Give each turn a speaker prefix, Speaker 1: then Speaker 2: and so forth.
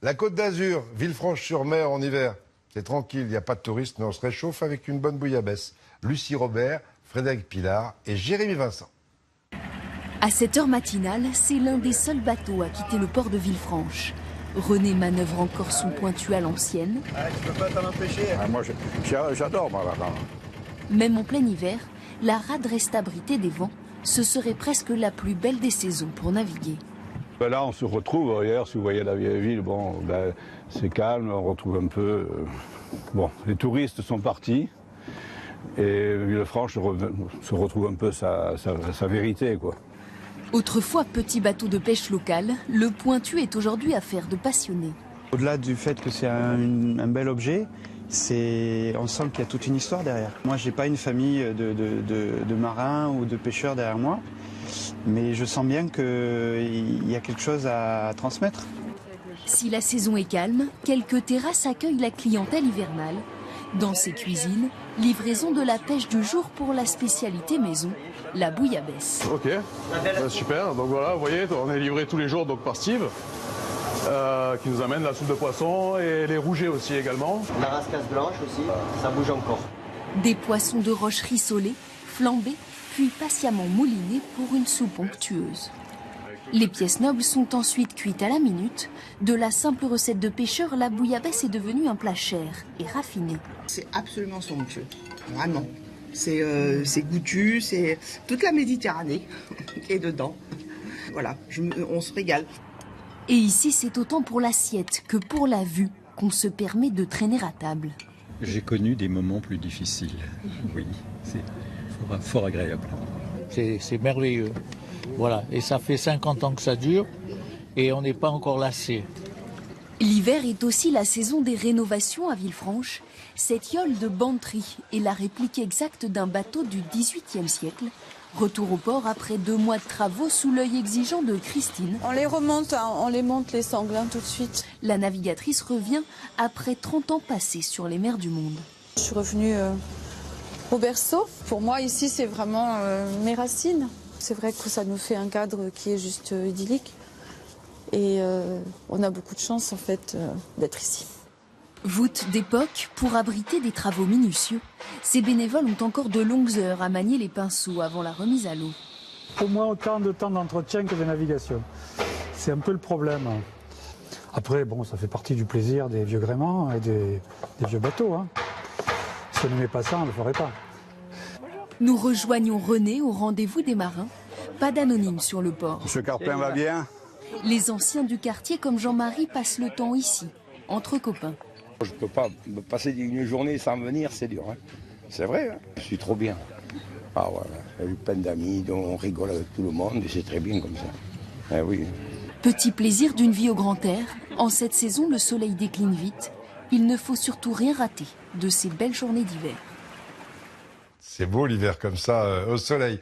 Speaker 1: La Côte d'Azur, Villefranche-sur-Mer en hiver, c'est tranquille, il n'y a pas de touristes, mais on se réchauffe avec une bonne bouillabaisse. Lucie Robert, Frédéric Pilar et Jérémy Vincent.
Speaker 2: À cette heure matinale, c'est l'un des seuls bateaux à quitter le port de Villefranche. René manœuvre encore son pointu à l'ancienne.
Speaker 3: Tu peux pas t'en empêcher.
Speaker 4: Moi, j'adore, moi, là-bas.
Speaker 2: Même en plein hiver, la rade reste abritée des vents. Ce serait presque la plus belle des saisons pour naviguer.
Speaker 4: Là, on se retrouve, hier, si vous voyez la vieille ville, bon, c'est calme, on retrouve un peu... Bon, les touristes sont partis, et Villefranche se retrouve un peu sa vérité, quoi.
Speaker 2: Autrefois petit bateau de pêche local, le pointu est aujourd'hui affaire de passionnés.
Speaker 3: Au-delà du fait que c'est un bel objet, on sent qu'il y a toute une histoire derrière. Moi, j'ai pas une famille de marins ou de pêcheurs derrière moi, mais je sens bien qu'il y a quelque chose à transmettre.
Speaker 2: Si la saison est calme, quelques terrasses accueillent la clientèle hivernale. Dans ces cuisines, livraison de la pêche du jour pour la spécialité maison, la bouillabaisse.
Speaker 5: Ok, super. Donc voilà, vous voyez, on est livré tous les jours donc, par Steve, qui nous amène la soupe de poisson et les rougets aussi également.
Speaker 6: La rascasse blanche aussi, ça bouge encore.
Speaker 2: Des poissons de roche rissolés, flambés, puis patiemment moulinés pour une soupe onctueuse. Les pièces nobles sont ensuite cuites à la minute. De la simple recette de pêcheur, la bouillabaisse est devenue un plat cher et raffiné.
Speaker 7: C'est absolument somptueux, vraiment. C'est goûtu, c'est toute la Méditerranée qui est dedans. Voilà, on se régale.
Speaker 2: Et ici, c'est autant pour l'assiette que pour la vue qu'on se permet de traîner à table.
Speaker 8: J'ai connu des moments plus difficiles, oui, c'est fort agréable.
Speaker 9: C'est merveilleux. Voilà, et ça fait 50 ans que ça dure et on n'est pas encore lassé.
Speaker 2: L'hiver est aussi la saison des rénovations à Villefranche. Cette yole de Bantry est la réplique exacte d'un bateau du XVIIIe siècle. Retour au port après 2 mois de travaux sous l'œil exigeant de Christine.
Speaker 10: On les remonte, on les monte les sanglins tout de suite.
Speaker 2: La navigatrice revient après 30 ans passés sur les mers du monde.
Speaker 10: Je suis revenue au berceau. Pour moi, ici, c'est vraiment mes racines. C'est vrai que ça nous fait un cadre qui est juste idyllique. Et on a beaucoup de chance, en fait, d'être ici.
Speaker 2: Voûte d'époque pour abriter des travaux minutieux. Ces bénévoles ont encore de longues heures à manier les pinceaux avant la remise à l'eau.
Speaker 11: Au moins autant de temps d'entretien que de navigation. C'est un peu le problème. Après, bon, ça fait partie du plaisir des vieux gréements et des vieux bateaux. Hein. Si on n'aimait pas ça, on ne le ferait pas.
Speaker 2: Nous rejoignons René au rendez-vous des marins. Pas d'anonyme sur le port.
Speaker 4: Monsieur Carpin va bien?
Speaker 2: Les anciens du quartier comme Jean-Marie passent le temps ici, entre copains.
Speaker 4: Je ne peux pas me passer une journée sans venir, c'est dur. Hein. C'est vrai, hein. Je suis trop bien. Ah voilà, j'ai eu plein d'amis, on rigole avec tout le monde et c'est très bien comme ça. Eh oui.
Speaker 2: Petit plaisir d'une vie au grand air. En cette saison, le soleil décline vite. Il ne faut surtout rien rater de ces belles journées d'hiver.
Speaker 1: C'est beau l'hiver comme ça, au soleil.